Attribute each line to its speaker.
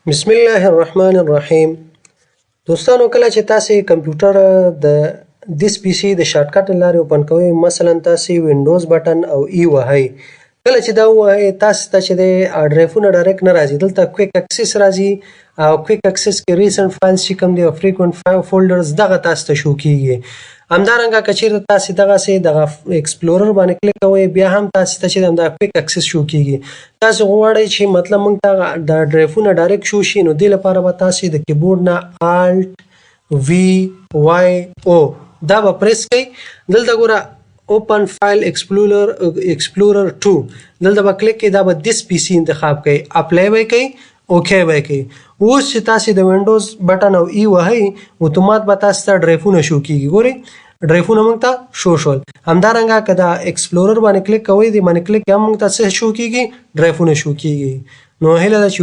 Speaker 1: بسم الله الرحمن الرحیم. دوستانو، کله چې تاسې کمپیوټر د دیس پی سي د شارټکټ له لارې اوپن کوئ، مثلا تاسې وینډوز بټن او ای وهئ. کله چې دا ووهئ تاسې ته چې دی ډرایفونه ډایرکټ نه راځي، دلته کویک اکسس راځي او کویک اکسس کې ریسنټ فایلز چې کوم دی او فریکونټ فولډرز دغه تاسې ته شو کیږي. همدارنګه که چېرته تاسې دغسې دغه ایکسپلورر باندې کلیک کوئ، بیا هم تاسې ته چې دی همدا کویک اکسس شو کیږي. تاسې غواړئ چې مطلب موږ ته د ډرایفونه ډایرکټ شو شي، نو دې لپاره به تاسې د کیبورډ نه الټ وی وای او دا به پریس کوئ. دلته ګوره اوپن فایل ایکسپلورر 2 دلته به کلیک کوئ، دا به دیس پی سی انتخاب کوئ، اپلای به کوئ، اوکې به کوئ. اوس چې تاسې د وینډوز بټن او ای وهئ، اتومات به تاسې ته ډرایفونه شو کیږي. ګورئ ډرایفونه موږ ته شو شول. همدارنګه که د ایکسپلورر باندې کلیک کوئ، دې باندې کلیک هم موږ ته څه شو کیږي؟ ډرایفونه شو کیږي. نو هیله ده چې